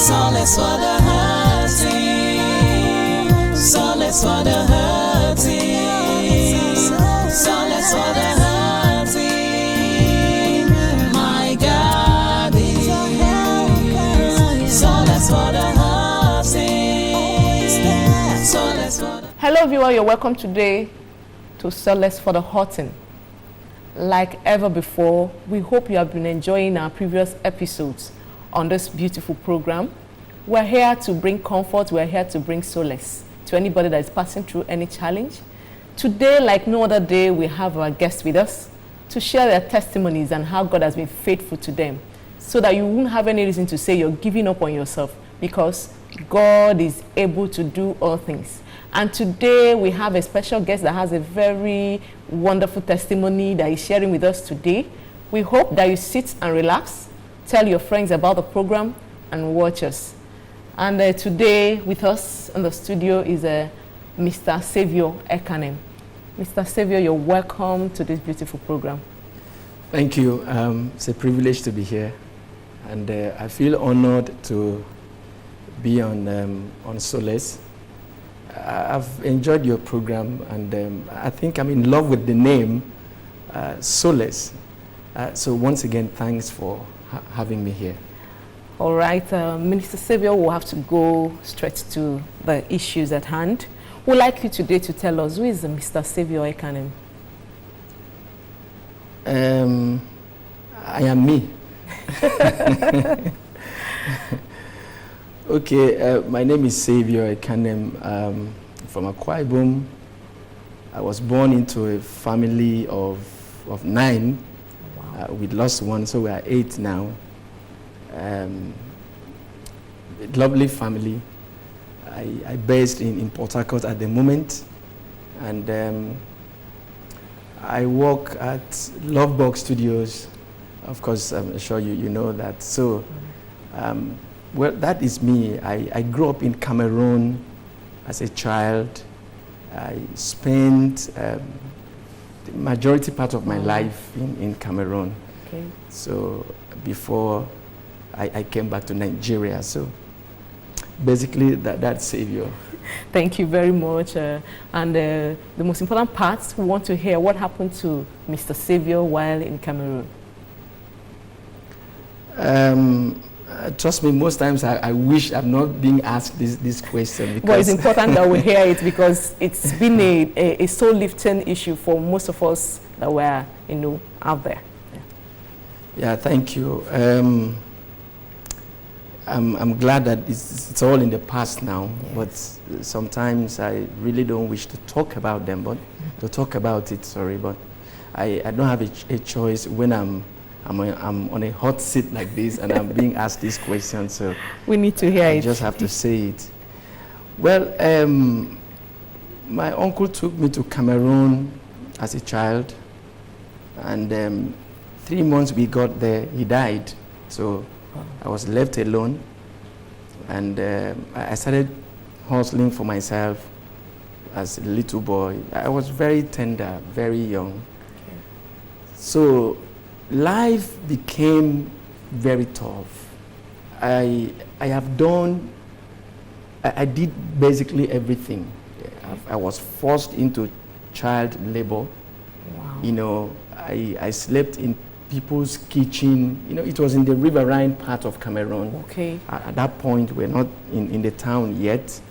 Solace for the hurting, solace for the hurting, solace for the hurting. My God is solace for the hurting, solace for the. Hello viewer, you're welcome today to Solace for the Hurting. Like ever before, we hope you have been enjoying our previous episodes on this beautiful program. We're here to bring comfort, we're here to bring solace to anybody that is passing through any challenge. Today, like no other day, we have our guests with us to share their testimonies and how God has been faithful to them, so that you won't have any reason to say you're giving up on yourself, because God is able to do all things. And today we have a special guest that has a very wonderful testimony that he's sharing with us today. We hope that you sit and relax, tell your friends about the program, and watch us. And today with us in the studio is Mr. Saviour Ekanem. Mr. Saviour, you're welcome to this beautiful program. Thank you. It's a privilege to be here, and I feel honored to be on Solace. I've enjoyed your program, and I think I'm in love with the name Solace. So once again, thanks for having me here. All right, Minister Saviour, we'll have to go straight to the issues at hand. We'd like you today to tell us, who is Mr. Saviour Ekanem? I am me. Okay, my name is Saviour Ekanem, from Akwa Ibom. I was born into a family of 9. Wow. We lost one, so we are 8 now. Lovely family. I based in Port Harcourt at the moment, and I work at Lovebox Studios. Of course, I'm sure you know that. So, well, that is me. I grew up in Cameroon as a child. I spent the majority part of my life in Cameroon. Okay. So before I came back to Nigeria. So basically that's Saviour. Thank you very much. And the most important part, we want to hear what happened to Mr. Saviour while in Cameroon. Trust me, most times I wish I'm not being asked this question. Because But it's important that we hear it, because it's been a soul-lifting issue for most of us that were, out there. Yeah, thank you. I'm glad that it's all in the past now, Yes. but sometimes I really don't wish to talk about them, but to talk about it, sorry, but I don't have a choice when I'm on a hot seat like this and I'm being asked this question, so We need to hear I it. just have to say it. Well, my uncle took me to Cameroon as a child, and 3 months we got there, he died. So I was left alone, and I started hustling for myself as a little boy. I was very tender, very young. Okay. So life became very tough. I did basically everything. I was forced into child labor. Wow. I slept in people's kitchen. It was in the riverine part of Cameroon. Okay. At that point, we're not in the town yet.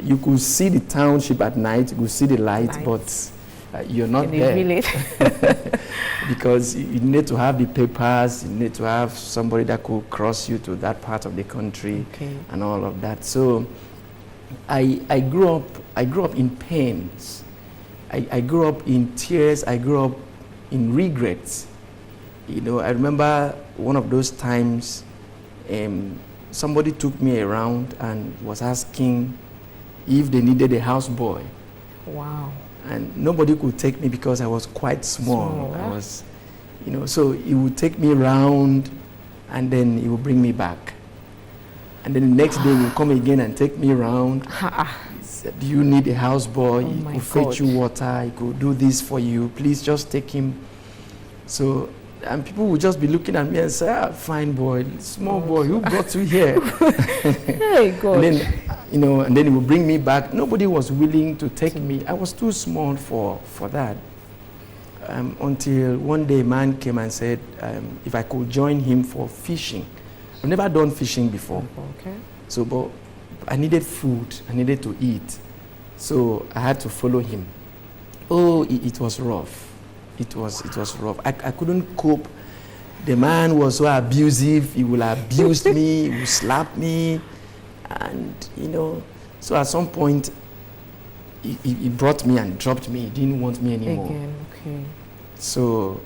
You could see the township at night, you could see the lights. But you're not in there. the village. Because you need to have the papers, you need to have somebody that could cross you to that part of the country. Okay. And all of that. So I grew up in pains. I grew up in tears, I grew up in regrets. I remember one of those times somebody took me around and was asking if they needed a houseboy. Wow. And nobody could take me because I was quite small. I was, so he would take me around and then he would bring me back. And then the next day he would come again and take me around. He said, do you need a houseboy? He could fetch you water, he could do this for you. Please just take him. So and people would just be looking at me and say, ah, fine boy, small boy, who brought you here? Hey, God. And then, and then he would bring me back. Nobody was willing to take me. I was too small for that. Until one day a man came and said if I could join him for fishing. I've never done fishing before. Okay. So, but I needed food. I needed to eat. So I had to follow him. Oh, it was rough. It was rough. I couldn't cope. The man was so abusive. He would abuse me. He would slap me. And, so at some point, he brought me and dropped me. He didn't want me anymore. Again, okay. So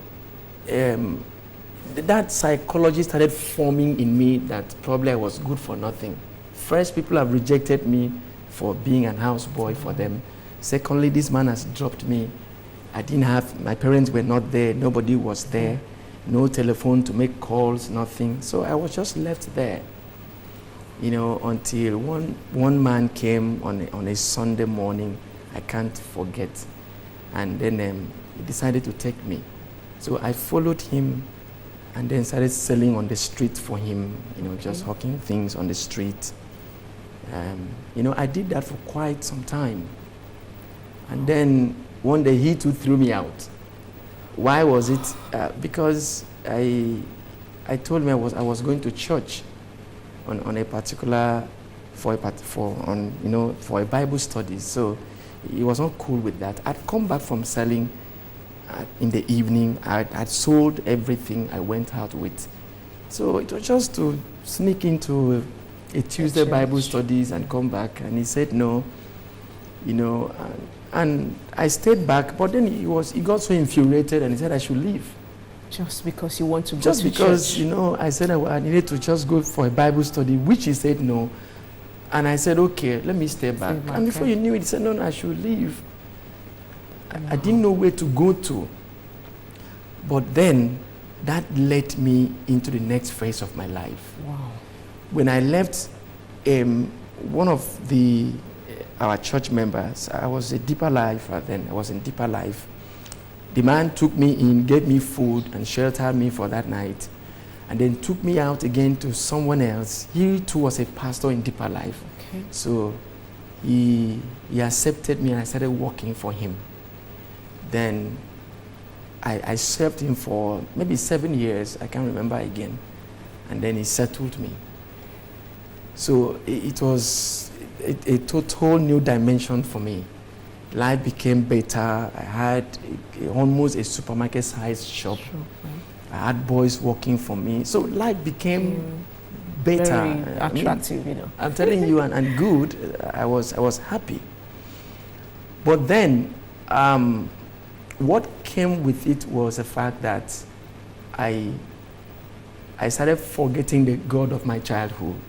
that psychology started forming in me that probably I was good for nothing. First, people have rejected me for being an houseboy for them. Secondly, this man has dropped me. I didn't have, my parents were not there, nobody was there, no telephone to make calls, nothing. So I was just left there, until one man came on a Sunday morning, I can't forget, and then he decided to take me. So I followed him and then started selling on the street for him, just hawking things on the street. I did that for quite some time. And then one day he too threw me out. Why was it? Because I told him I was going to church on a particular for a Bible study. So he was not cool with that. I'd come back from selling in the evening. I'd sold everything I went out with. So it was just to sneak into a Tuesday Bible studies and come back. And he said no, and I stayed back, but then he got so infuriated and he said I should leave. Just because you want to go just to because, church? I said I needed to just go for a Bible study, which he said no. And I said, okay, let me stay back. And before you knew it, he said, no, I should leave. I didn't know where to go to. But then that led me into the next phase of my life. Wow. When I left, one of our church members, I was a Deeper Life then. I was in Deeper Life. The man took me in, gave me food and sheltered me for that night, and then took me out again to someone else. He too was a pastor in Deeper Life. Okay. So he accepted me and I started working for him. Then I served him for maybe 7 years, I can't remember again. And then he settled me. So it was a total new dimension for me. Life became better. I had almost a supermarket-sized shop. Sure. I had boys working for me. So life became better. Very attractive, I'm telling you, and good. I was happy. But then, what came with it was the fact that I started forgetting the God of my childhood.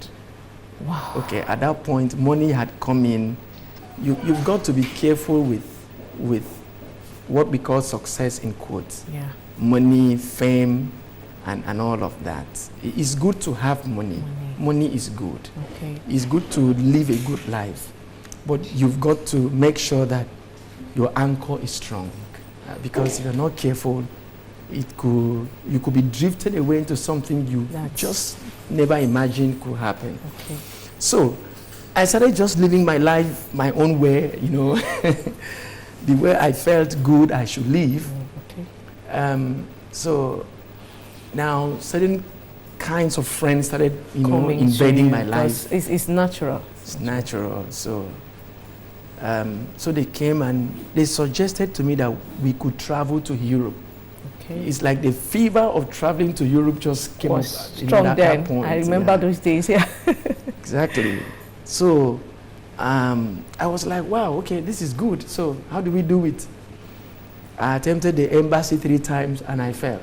Wow. Okay, at that point, money had come in. You've got to be careful with what we call success in quotes. Yeah. Money, fame, and all of that. It's good to have money. Money is good. Okay. It's good to live a good life. But you've got to make sure that your anchor is strong. Because if you're not careful, you could be drifted away into something you just never imagined could happen. Okay. So I started just living my life my own way, the way I felt good I should live. Okay. So now certain kinds of friends started, invading my life. It's natural. It's natural. So they came and they suggested to me that we could travel to Europe. Okay. It's like the fever of traveling to Europe just came up. Strong at then. that point. I remember those days. Yeah. Exactly. So I was like, wow, okay, this is good. So how do we do it? I attempted the embassy 3 times and I failed.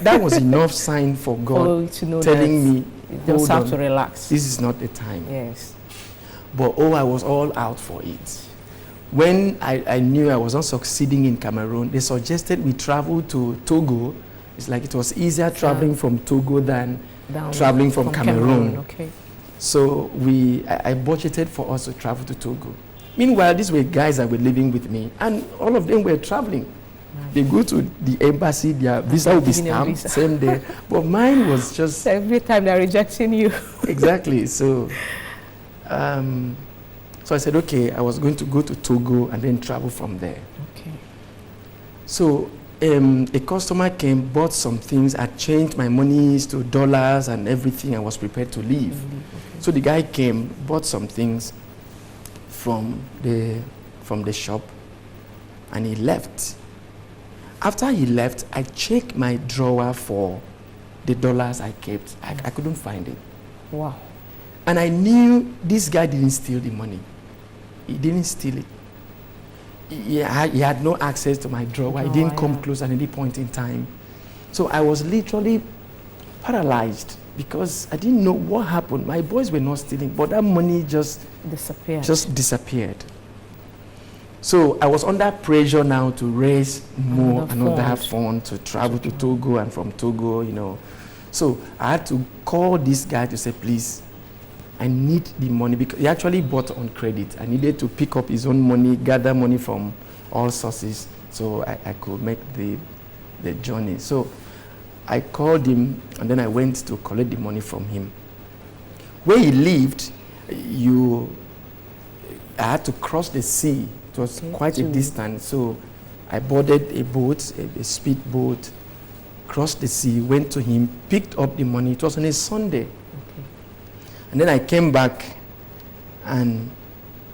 That was enough sign for God to know telling me, you just have to on, relax. this is not the time. Yes. But I was all out for it. When I knew I was not succeeding in Cameroon, they suggested we travel to Togo. It's like it was easier traveling from Togo than traveling from Cameroon. Okay. So I budgeted for us to travel to Togo. Meanwhile, these were guys that were living with me, and all of them were traveling. They go to the embassy, their visa will be stamped same day. But mine was just... So every time they're rejecting you. Exactly. So, so I said, okay, I was going to go to Togo and then travel from there. Okay. So a customer came, bought some things. I changed my monies to dollars and everything. I was prepared to leave. Okay. So the guy came, bought some things from the shop, and he left. After he left, I checked my drawer for the dollars I kept. I couldn't find it. Wow. And I knew this guy didn't steal the money. He didn't steal it. He had no access to my drawer. He didn't come close at any point in time. So I was literally paralyzed because I didn't know what happened. My boys were not stealing, but that money just disappeared. So I was under pressure now to raise another fund to travel to Togo, and from Togo, you know. So I had to call this guy to say, please, I need the money, because he actually bought on credit. I needed to pick up his own money, gather money from all sources, so I could make the journey. So I called him, and then I went to collect the money from him. Where he lived, I had to cross the sea. It was quite a distance, so I boarded a boat, a speed boat, crossed the sea, went to him, picked up the money. It was on a Sunday. And then I came back, and,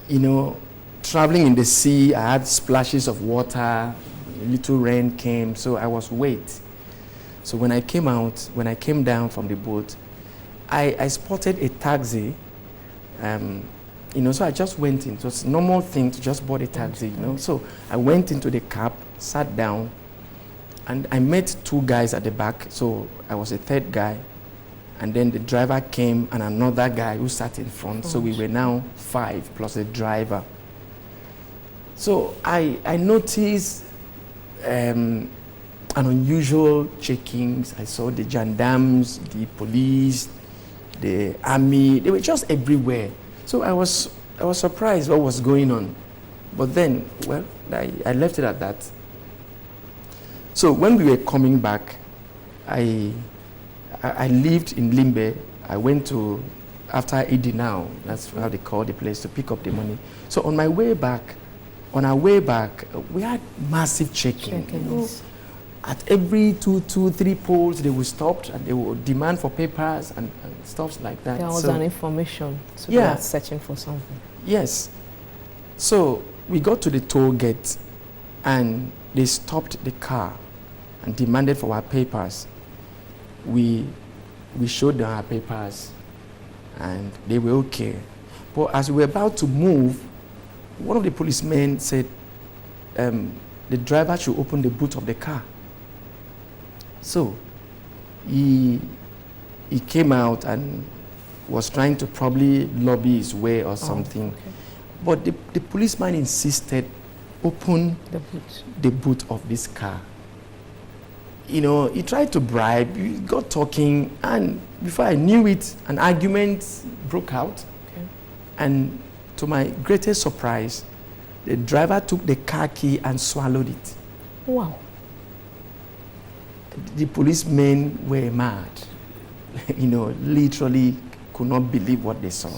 you know, traveling in the sea, I had splashes of water, a little rain came, so I was wet. So when I came down from the boat, I spotted a taxi, you know, so I just went in. It was a normal thing to just board a taxi, you know. So I went into the cab, sat down, and I met two guys at the back, so I was a third guy. And then the driver came, and another guy who sat in front. So we were now 5 plus a driver. So I noticed an unusual checkings. I saw the gendarmes, the police, the army. They were just everywhere. So I was surprised what was going on. But then, well, I left it at that. So when we were coming back, I lived in Limbe. I went to, after Idi now, that's how they call the place, to pick up the money. So on our way back, we had massive checking. You know, at every 2, 3 poles, they would stop and they would demand for papers and stuff like that. There was an information, so yeah, they were searching for something. Yes. So we got to the toll gate, and they stopped the car and demanded for our papers. We showed them our papers, and they were okay. But as we were about to move, one of the policemen said the driver should open the boot of the car. So he came out and was trying to probably lobby his way or something. Okay. But the policeman insisted, open the boot of this car. You know, he tried to bribe, he got talking, and before I knew it, an argument broke out. Okay. And to my greatest surprise, the driver took the car key and swallowed it. Wow. The policemen were mad. You know, literally could not believe what they saw.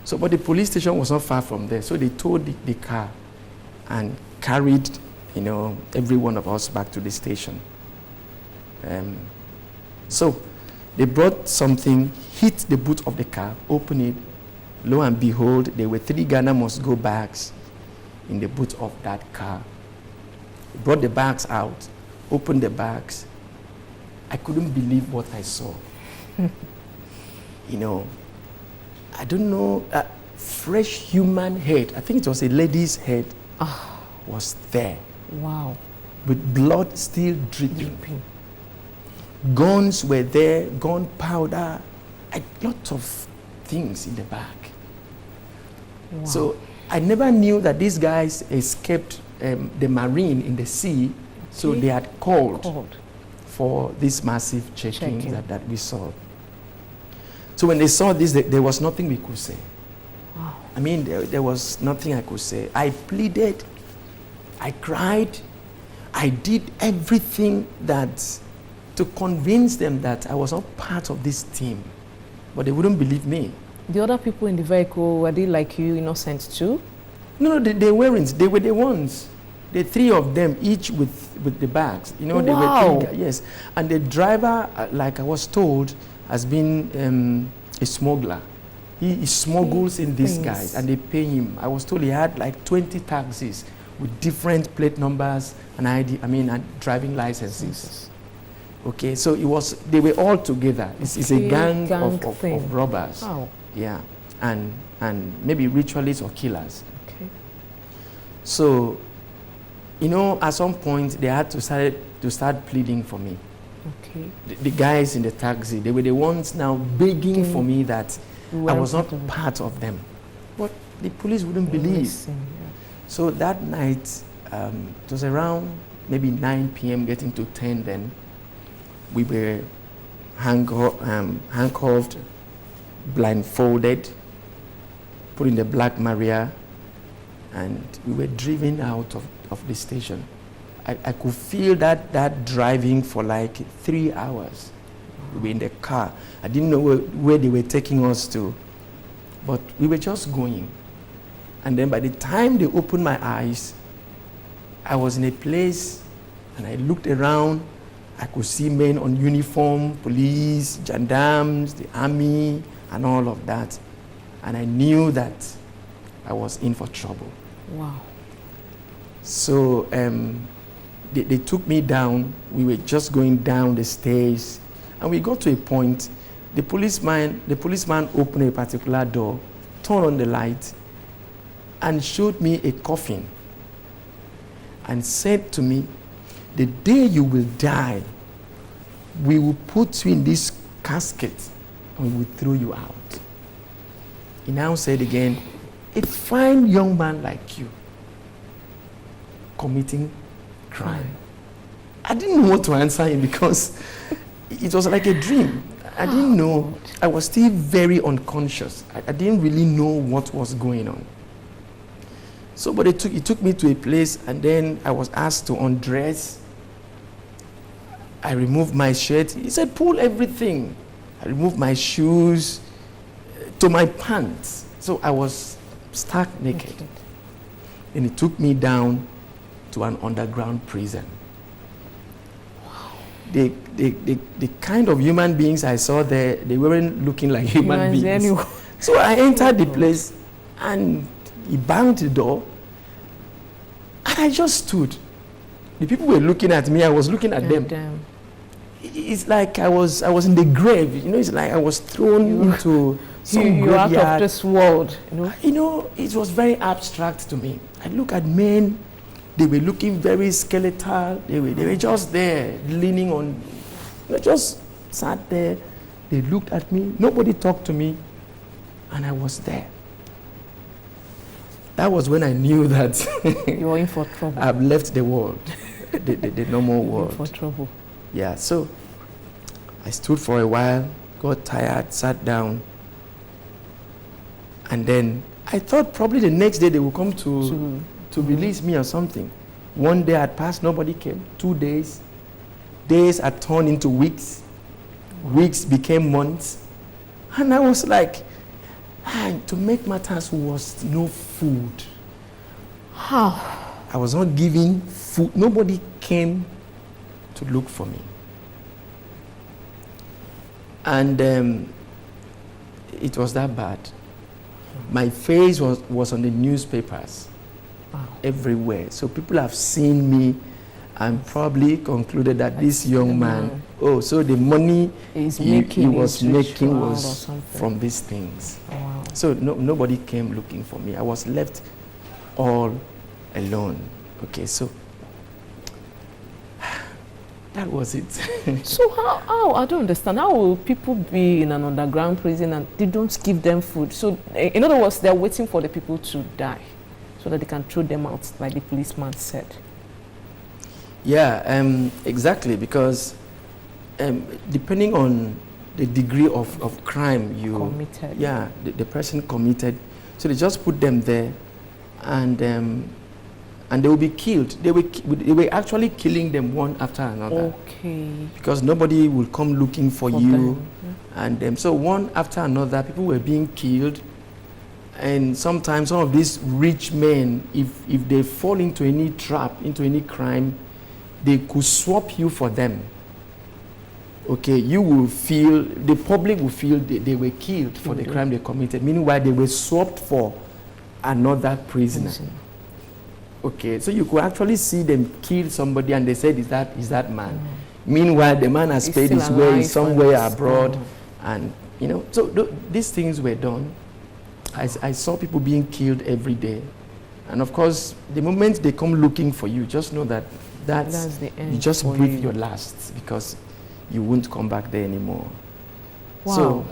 So, but the police station was not far from there, so they towed the car and carried, you know, every one of us back to the station. So they brought something, hit the boot of the car, opened it. Lo and behold, there were 3 Ghana must-go bags in the boot of that car. They brought the bags out, opened the bags. I couldn't believe what I saw. You know, I don't know, fresh human head, I think it was a lady's head, was there. Wow. With blood still dripping. Guns were there, gunpowder, a lot of things in the bag. Wow. So I never knew that these guys escaped the marine in the sea, so they had called for this massive checking that we saw. So when they saw this, there was nothing we could say. Wow. I mean, there was nothing I could say. I pleaded, I cried, I did everything that to convince them that I was not part of this team, but they wouldn't believe me. The other people in the vehicle, were they like you, innocent too? No, they weren't. They were the ones. The three of them, each with the bags. You know, Wow. they were three, yes. And the driver, like I was told, has been a smuggler. He smuggles in these guys, and they pay him. I was told he had like 20 taxis with different plate numbers and and driving licenses. Okay, so they were all together. It's a gang of robbers. Wow. Yeah, and maybe ritualists or killers. Okay. So, at some point they had to start pleading for me. Okay. The guys in the taxi, they were the ones now begging for me that I was not part of them. But the police wouldn't believe. So that night, it was around maybe 9 p.m. getting to 10 then. We were handcuffed, blindfolded, put in the Black Maria, and we were driven out of the station. I could feel that driving for like 3 hours. We were in the car. I didn't know where they were taking us to, but we were just going. And then by the time they opened my eyes, I was in a place and I looked around. I could see men on uniform, police, gendarmes, the army, and all of that. And I knew that I was in for trouble. Wow. So they took me down. We were just going down the stairs. And we got to a point, the policeman opened a particular door, turned on the light, and showed me a coffin and said to me, "The day you will die, we will put you in this casket and we will throw you out." He now said again, "A fine young man like you committing crime." I didn't know what to answer him because it was like a dream. I didn't know. I was still very unconscious. I didn't really know what was going on. So, but he took me to a place, and then I was asked to undress. I removed my shirt. He said, "Pull everything." I removed my shoes to my pants. So I was stark naked. And he took me down to an underground prison. The kind of human beings I saw there, they weren't looking like human beings. Anyway. So I entered the place, and he banged the door, and I just stood. The people were looking at me, I was looking at them. Damn. It's like I was in the grave, it's like I was thrown into some You're out graveyard. of this world, It was very abstract to me. I look at men, they were looking very skeletal, they were just there, leaning on, just sat there, they looked at me, nobody talked to me, and I was there. That was when I knew that You were in for trouble. I've left the world, the normal world. In for trouble. Yeah, so I stood for a while, got tired, sat down, and then I thought probably the next day they would come to release me or something. One day had passed, nobody came. 2 days. Days had turned into weeks. Weeks became months. And I was like, to make matters worse, no food. How? I was not giving food. Nobody came to look for me. And it was that bad. My face was on the newspapers. Wow. Everywhere. So people have seen me and probably concluded that this young man, so the money he was making was from these things. Oh, wow. So nobody came looking for me. I was left all alone. Okay, so that was it. So how, I don't understand, how will people be in an underground prison and they don't give them food? So in other words, they're waiting for the people to die so that they can throw them out, like the policeman said. Yeah, exactly, because depending on the degree of crime you Committed. Yeah, the person committed. So they just put them there, and and they will be killed. They were actually killing them one after another. Okay. Because nobody will come looking for you. them. And so one after another, people were being killed. And sometimes some of these rich men, if they fall into any trap, into any crime, they could swap you for them. Okay, you will feel, the public will feel they were killed for the crime they committed. Meanwhile, they were swapped for another prisoner. Okay, so you could actually see them kill somebody and they said, is that man? Meanwhile, the man has paid his way somewhere abroad. And, you know, so these things were done. I saw people being killed every day. And of course, the moment they come looking for you, just know that that's the end. You just breathe your last, because you won't come back there anymore. Wow. So,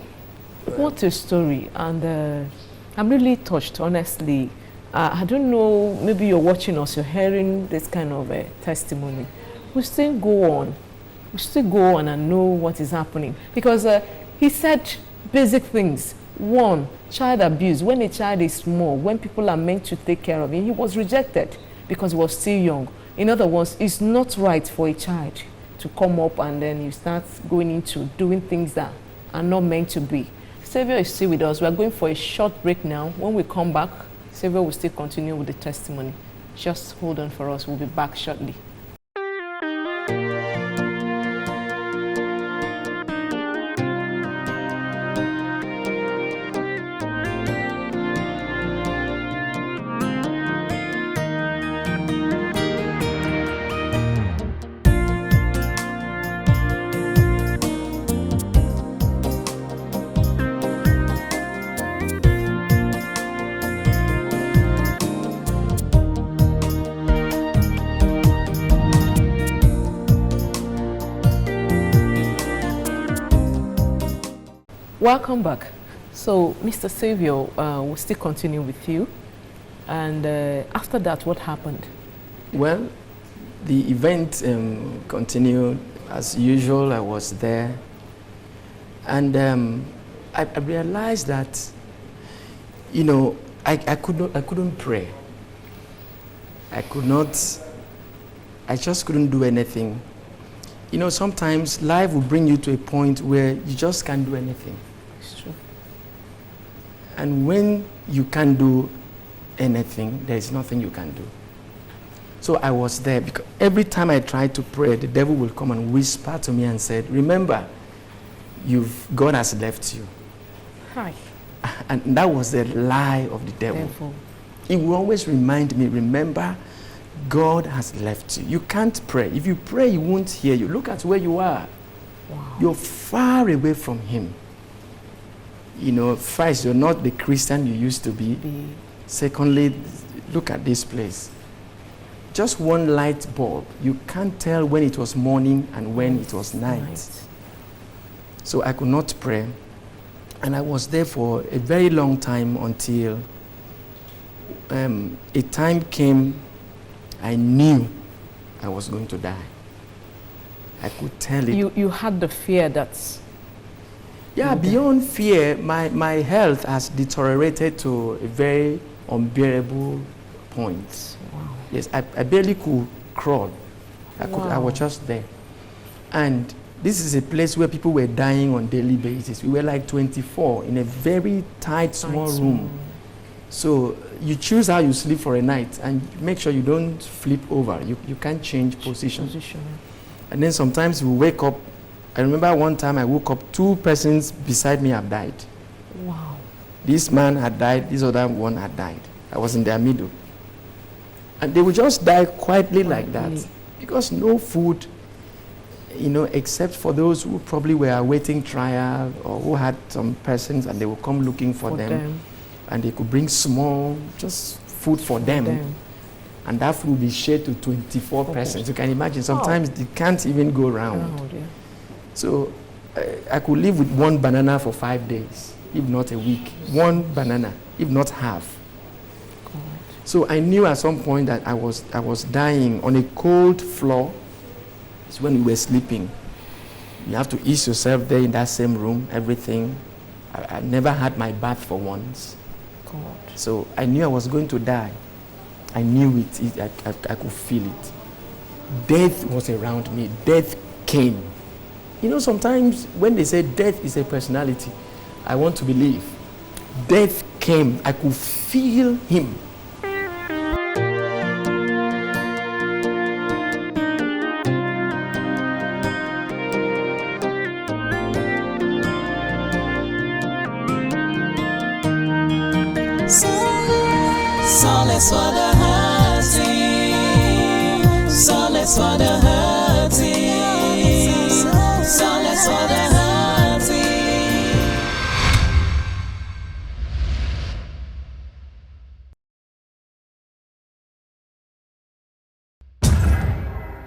what a story. And I'm really touched, honestly. I don't know, maybe you're watching us, you're hearing this kind of testimony. We still go on. We still go on and know what is happening. Because he said basic things. One, child abuse. When a child is small, when people are meant to take care of him, he was rejected because he was still young. In other words, it's not right for a child to come up and then you start going into doing things that are not meant to be. Saviour is still with us. We are going for a short break now. When we come back, Saviour will still continue with the testimony. Just hold on for us. We'll be back shortly. Welcome back. So, Mr. Saviour, we'll still continue with you. And after that, what happened? well, the event continued as usual. I was there. And I realized that, you know, I couldn't pray. I just couldn't do anything. You know, sometimes life will bring you to a point where you just can't do anything. It's true. And when you can't do anything, there is nothing you can do. So I was there because every time I tried to pray, the devil will come and whisper to me and said, remember, God has left you. Hi. And that was the lie of the devil. He will always remind me, remember, God has left you. You can't pray. If you pray, he won't hear you. Look at where you are. Wow. You're far away from him. You know, first, you're not the Christian you used to be. Secondly, look at this place. Just one light bulb. You can't tell when it was morning and when it was night. So I could not pray. And I was there for a very long time until a time came I knew I was going to die. I could tell it. You had the fear that... Yeah, beyond fear, my health has deteriorated to a very unbearable point. Wow. Yes, I barely could crawl. I was just there. And this is a place where people were dying on a daily basis. We were like 24 in a very tight, small room. So you choose how you sleep for a night and make sure you don't flip over. You can't change position. And then sometimes we wake up. I remember one time I woke up, 2 persons beside me have died. Wow. This man had died, this other one had died. I was in their middle. And they would just die quietly like that. Because no food, you know, except for those who probably were awaiting trial or who had some persons and they would come looking for them. And they could bring small, just food for them. And that food will be shared to 24 persons. You can imagine, sometimes they can't even go around. So I could live with 1 banana for 5 days, if not a week. 1 banana, if not half. God. So I knew at some point that I was dying on a cold floor. It's when we were sleeping. You have to ease yourself there in that same room, everything. I never had my bath for once. God. So I knew I was going to die. I knew it. I could feel it. Death was around me. Death came. You know, sometimes when they say death is a personality, I want to believe. Death came. I could feel him. Solace for the hurting, solace for the hurting, solace for the